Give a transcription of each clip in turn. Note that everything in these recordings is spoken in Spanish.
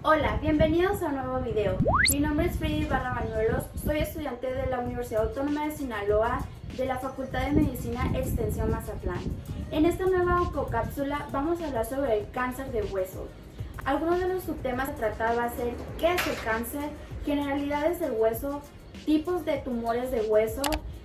Hola, bienvenidos a un nuevo video. Mi nombre es Frida Ibarra Bañuelos, soy estudiante de la Universidad Autónoma de Sinaloa de la Facultad de Medicina Extensión Mazatlán. En esta nueva oncocápsula vamos a hablar sobre el cáncer de hueso. Algunos de los subtemas a tratar va a ser qué es el cáncer, generalidades del hueso, tipos de tumores de hueso,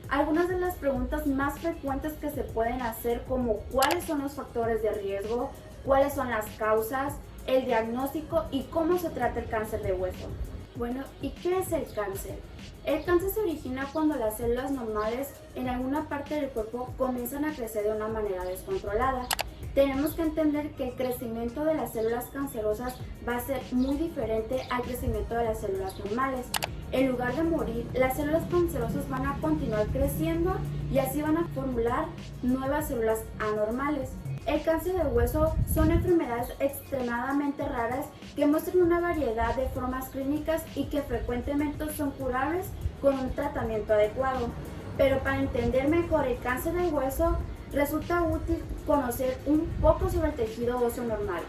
algunas de las preguntas más frecuentes que se pueden hacer como cuáles son los factores de riesgo, cuáles son las causas, el diagnóstico y cómo se trata el cáncer de hueso. Bueno, ¿y qué es el cáncer? El cáncer se origina cuando las células normales en alguna parte del cuerpo comienzan a crecer de una manera descontrolada. Tenemos que entender que el crecimiento de las células cancerosas va a ser muy diferente al crecimiento de las células normales. En lugar de morir, las células cancerosas van a continuar creciendo y así van a formular nuevas células anormales. El cáncer de hueso son enfermedades extremadamente raras que muestran una variedad de formas clínicas y que frecuentemente son curables con un tratamiento adecuado. Pero para entender mejor el cáncer del hueso, resulta útil conocer un poco sobre el tejido óseo normal.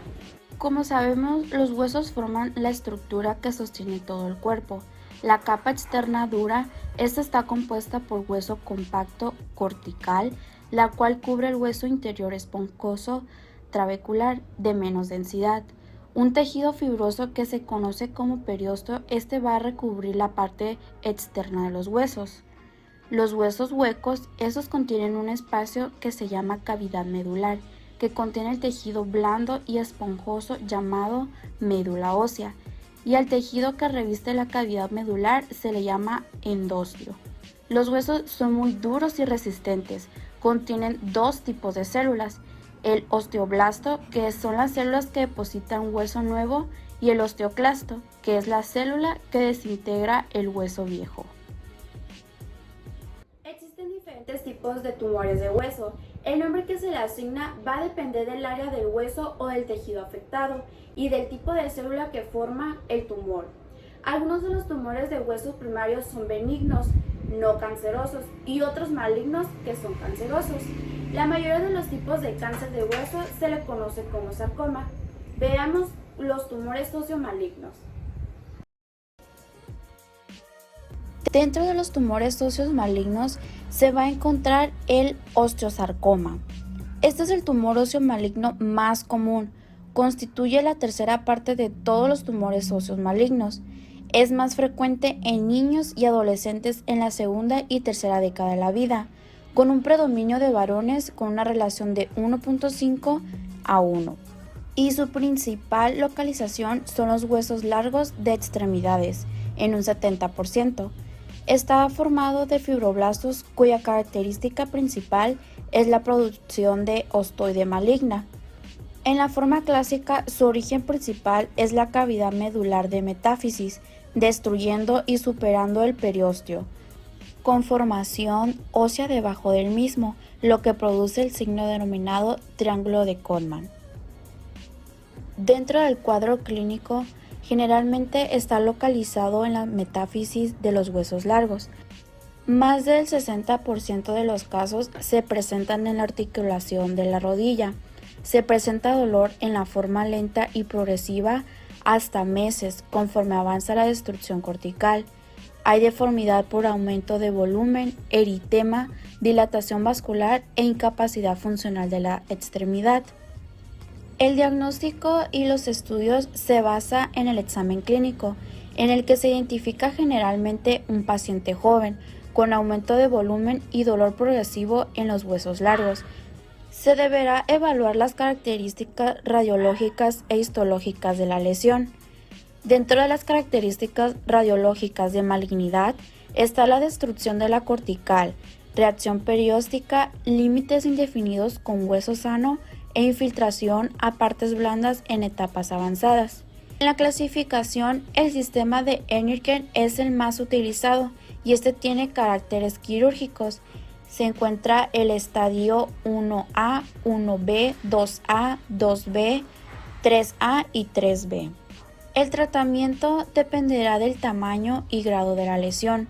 Como sabemos, los huesos forman la estructura que sostiene todo el cuerpo. La capa externa dura, esta está compuesta por hueso compacto cortical, la cual cubre el hueso interior esponjoso trabecular de menos densidad. Un tejido fibroso que se conoce como periósteo, este va a recubrir la parte externa de los huesos. Los huesos huecos, esos contienen un espacio que se llama cavidad medular, que contiene el tejido blando y esponjoso llamado médula ósea, y al tejido que reviste la cavidad medular se le llama endostio. Los huesos son muy duros y resistentes, contienen dos tipos de células, el osteoblasto, que son las células que depositan hueso nuevo, y el osteoclasto, que es la célula que desintegra el hueso viejo. Existen diferentes tipos de tumores de hueso. El nombre que se le asigna va a depender del área del hueso o del tejido afectado y del tipo de célula que forma el tumor. Algunos de los tumores de hueso primarios son benignos, no cancerosos, y otros malignos que son cancerosos. La mayoría de los tipos de cáncer de hueso se le conoce como sarcoma. Veamos los tumores óseos malignos. Dentro de los tumores óseos malignos se va a encontrar el osteosarcoma. Este es el tumor óseo maligno más común, constituye la tercera parte de todos los tumores óseos malignos. Es más frecuente en niños y adolescentes en la segunda y tercera década de la vida, con un predominio de varones con una relación de 1.5 a 1. Y su principal localización son los huesos largos de extremidades, en un 70%. Está formado de fibroblastos cuya característica principal es la producción de ostoide maligna. En la forma clásica, su origen principal es la cavidad medular de metáfisis, destruyendo y superando el periósteo, con formación ósea debajo del mismo, lo que produce el signo denominado triángulo de Codman. Dentro del cuadro clínico, generalmente está localizado en la metáfisis de los huesos largos. Más del 60% de los casos se presentan en la articulación de la rodilla. Se presenta dolor en la forma lenta y progresiva hasta meses conforme avanza la destrucción cortical. Hay deformidad por aumento de volumen, eritema, dilatación vascular e incapacidad funcional de la extremidad. El diagnóstico y los estudios se basa en el examen clínico, en el que se identifica generalmente un paciente joven, con aumento de volumen y dolor progresivo en los huesos largos. Se deberá evaluar las características radiológicas e histológicas de la lesión. Dentro de las características radiológicas de malignidad está la destrucción de la cortical, reacción perióstica, límites indefinidos con hueso sano e infiltración a partes blandas en etapas avanzadas. En la clasificación, el sistema de Engelken es el más utilizado y este tiene caracteres quirúrgicos. Se encuentra el estadio 1A, 1B, 2A, 2B, 3A y 3B. El tratamiento dependerá del tamaño y grado de la lesión.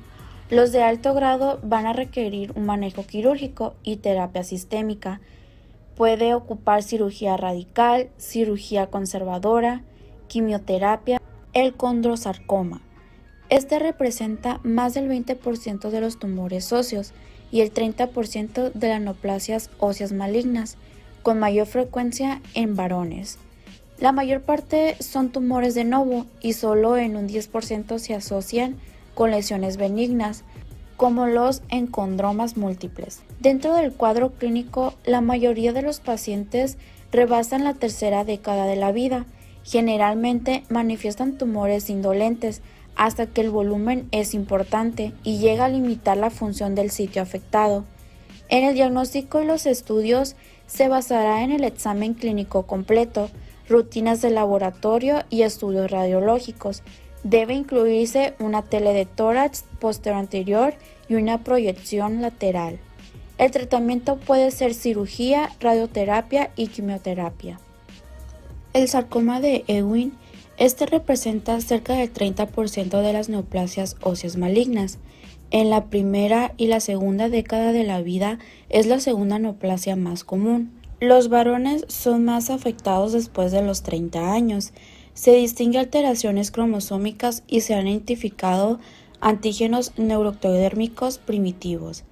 Los de alto grado van a requerir un manejo quirúrgico y terapia sistémica. Puede ocupar cirugía radical, cirugía conservadora, quimioterapia el condrosarcoma. Este representa más del 20% de los tumores óseos y el 30% de las neoplasias óseas malignas, con mayor frecuencia en varones. La mayor parte son tumores de novo y solo en un 10% se asocian con lesiones benignas, como los encondromas múltiples. Dentro del cuadro clínico, la mayoría de los pacientes rebasan la tercera década de la vida. Generalmente manifiestan tumores indolentes hasta que el volumen es importante y llega a limitar la función del sitio afectado. En el diagnóstico y los estudios se basará en el examen clínico completo, rutinas de laboratorio y estudios radiológicos. Debe incluirse una tele de tórax posterior y una proyección lateral. El tratamiento puede ser cirugía, radioterapia y quimioterapia. El sarcoma de Ewing, representa cerca del 30% de las neoplasias óseas malignas. En la primera y la segunda década de la vida es la segunda neoplasia más común. Los varones son más afectados después de los 30 años. Se distinguen alteraciones cromosómicas y se han identificado antígenos neuroectodérmicos primitivos.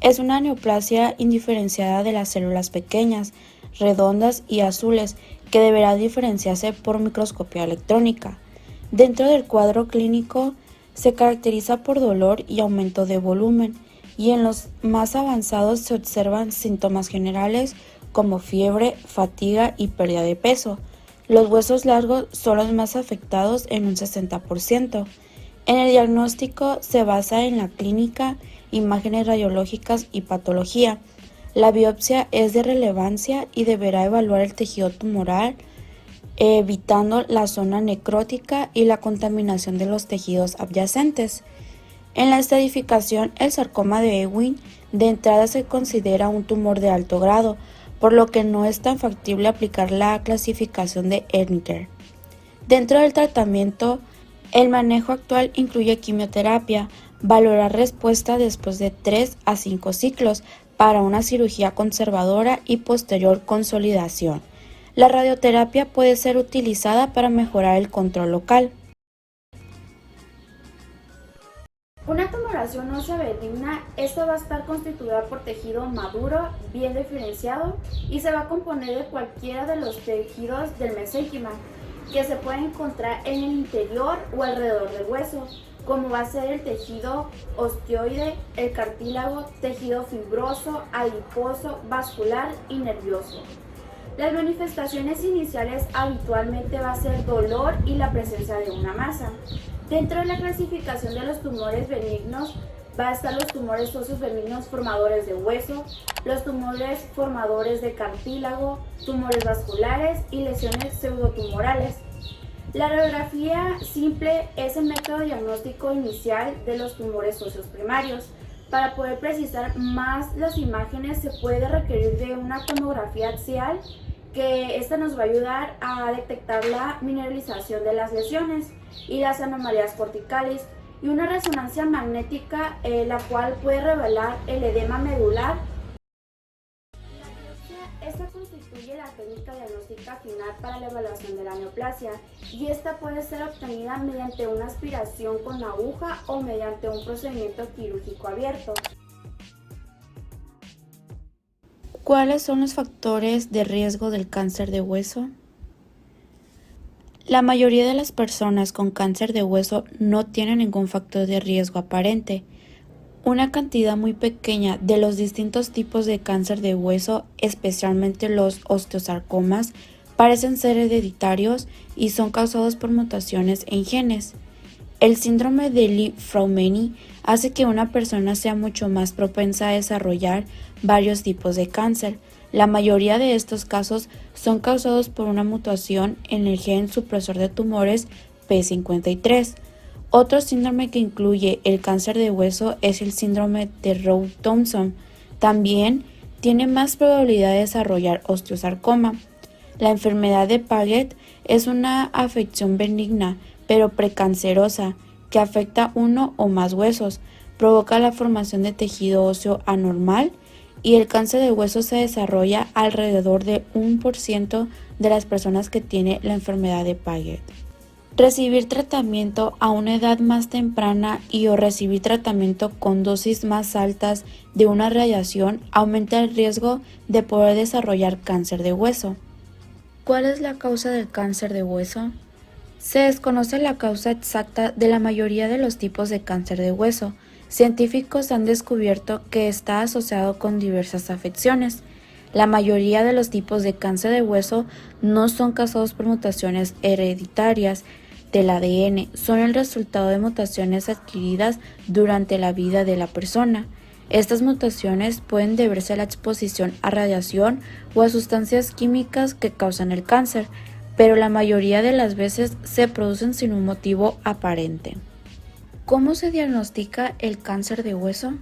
Es una neoplasia indiferenciada de las células pequeñas, redondas y azules que deberá diferenciarse por microscopía electrónica. Dentro del cuadro clínico se caracteriza por dolor y aumento de volumen, y en los más avanzados se observan síntomas generales como fiebre, fatiga y pérdida de peso. Los huesos largos son los más afectados en un 60%. En el diagnóstico se basa en la clínica, imágenes radiológicas y patología. La biopsia es de relevancia y deberá evaluar el tejido tumoral, evitando la zona necrótica y la contaminación de los tejidos adyacentes. En la estratificación, el sarcoma de Ewing de entrada se considera un tumor de alto grado, por lo que no es tan factible aplicar la clasificación de Ehringer. Dentro del tratamiento, el manejo actual incluye quimioterapia, valorar respuesta después de 3 a 5 ciclos para una cirugía conservadora y posterior consolidación. La radioterapia puede ser utilizada para mejorar el control local. Una tumoración ósea benigna, esta va a estar constituida por tejido maduro, bien diferenciado y se va a componer de cualquiera de los tejidos del mesénquima que se puede encontrar en el interior o alrededor del hueso, como va a ser el tejido osteoide, el cartílago, tejido fibroso, adiposo, vascular y nervioso. Las manifestaciones iniciales habitualmente va a ser dolor y la presencia de una masa. Dentro de la clasificación de los tumores benignos va a estar los tumores óseos benignos formadores de hueso, los tumores formadores de cartílago, tumores vasculares y lesiones pseudotumorales. La radiografía simple es el método diagnóstico inicial de los tumores óseos primarios. Para poder precisar más las imágenes se puede requerir de una tomografía axial, que esta nos va a ayudar a detectar la mineralización de las lesiones y las anomalías corticales, y una resonancia magnética la cual puede revelar el edema medular. La biopsia, esta constituye la técnica diagnóstica final para la evaluación de la neoplasia, y esta puede ser obtenida mediante una aspiración con aguja o mediante un procedimiento quirúrgico abierto. ¿Cuáles son los factores de riesgo del cáncer de hueso? La mayoría de las personas con cáncer de hueso no tienen ningún factor de riesgo aparente. Una cantidad muy pequeña de los distintos tipos de cáncer de hueso, especialmente los osteosarcomas, parecen ser hereditarios y son causados por mutaciones en genes. El síndrome de Li-Fraumeni hace que una persona sea mucho más propensa a desarrollar varios tipos de cáncer. La mayoría de estos casos son causados por una mutación en el gen supresor de tumores P53. Otro síndrome que incluye el cáncer de hueso es el síndrome de Rowe-Thomson. También tiene más probabilidad de desarrollar osteosarcoma. La enfermedad de Paget es una afección benigna, pero precancerosa, que afecta uno o más huesos, provoca la formación de tejido óseo anormal, y el cáncer de hueso se desarrolla alrededor de 1% de las personas que tienen la enfermedad de Paget. Recibir tratamiento a una edad más temprana y o recibir tratamiento con dosis más altas de una radiación aumenta el riesgo de poder desarrollar cáncer de hueso. ¿Cuál es la causa del cáncer de hueso? Se desconoce la causa exacta de la mayoría de los tipos de cáncer de hueso. Científicos han descubierto que está asociado con diversas afecciones. La mayoría de los tipos de cáncer de hueso no son causados por mutaciones hereditarias del ADN, son el resultado de mutaciones adquiridas durante la vida de la persona. Estas mutaciones pueden deberse a la exposición a radiación o a sustancias químicas que causan el cáncer, pero la mayoría de las veces se producen sin un motivo aparente. ¿Cómo se diagnostica el cáncer de hueso?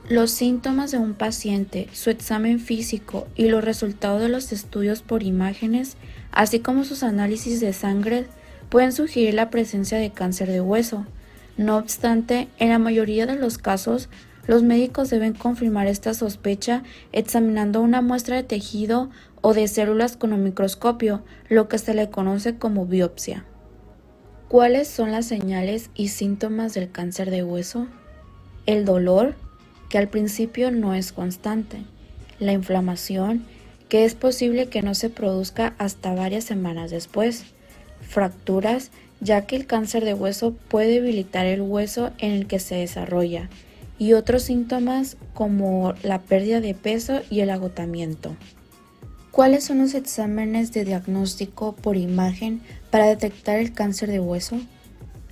Los síntomas de un paciente, su examen físico y los resultados de los estudios por imágenes, así como sus análisis de sangre, pueden sugerir la presencia de cáncer de hueso. No obstante, en la mayoría de los casos, los médicos deben confirmar esta sospecha examinando una muestra de tejido o de células con un microscopio, lo que se le conoce como biopsia. ¿Cuáles son las señales y síntomas del cáncer de hueso? El dolor, que al principio no es constante. La inflamación, que es posible que no se produzca hasta varias semanas después. Fracturas, ya que el cáncer de hueso puede debilitar el hueso en el que se desarrolla, y otros síntomas como la pérdida de peso y el agotamiento. ¿Cuáles son los exámenes de diagnóstico por imagen para detectar el cáncer de hueso?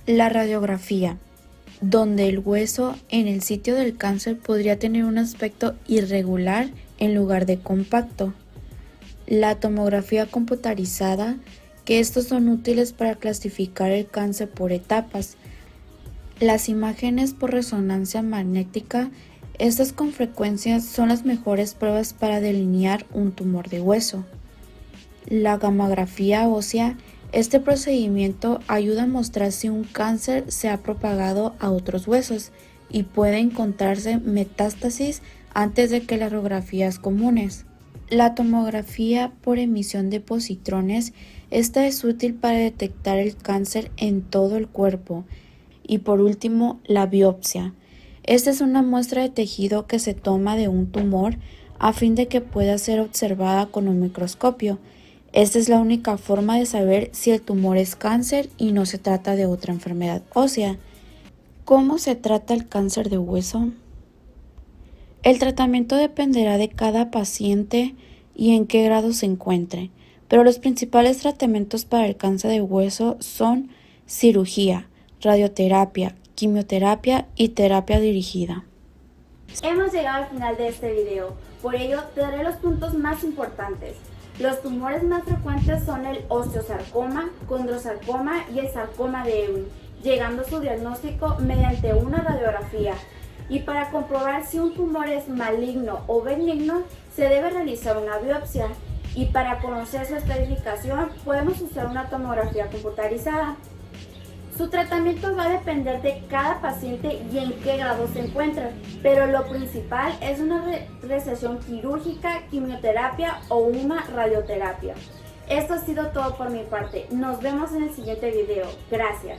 La radiografía, donde el hueso en el sitio del cáncer podría tener un aspecto irregular en lugar de compacto. La tomografía computarizada, que estos son útiles para clasificar el cáncer por etapas. Las imágenes por resonancia magnética, estas con frecuencia son las mejores pruebas para delinear un tumor de hueso. La gammagrafía ósea, este procedimiento ayuda a mostrar si un cáncer se ha propagado a otros huesos y puede encontrarse metástasis antes de que las radiografías comunes. La tomografía por emisión de positrones, esta es útil para detectar el cáncer en todo el cuerpo. Y por último, la biopsia. Esta es una muestra de tejido que se toma de un tumor a fin de que pueda ser observada con un microscopio. Esta es la única forma de saber si el tumor es cáncer y no se trata de otra enfermedad ósea. ¿Cómo se trata el cáncer de hueso? El tratamiento dependerá de cada paciente y en qué grado se encuentre, pero los principales tratamientos para el cáncer de hueso son cirugía, radioterapia, quimioterapia y terapia dirigida. Hemos llegado al final de este video, por ello te daré los puntos más importantes. Los tumores más frecuentes son el osteosarcoma, condrosarcoma y el sarcoma de Ewing, llegando a su diagnóstico mediante una radiografía. Y para comprobar si un tumor es maligno o benigno, se debe realizar una biopsia. Y para conocer su estratificación, podemos usar una tomografía computarizada. Su tratamiento va a depender de cada paciente y en qué grado se encuentra, pero lo principal es una resección quirúrgica, quimioterapia o una radioterapia. Esto ha sido todo por mi parte. Nos vemos en el siguiente video. Gracias.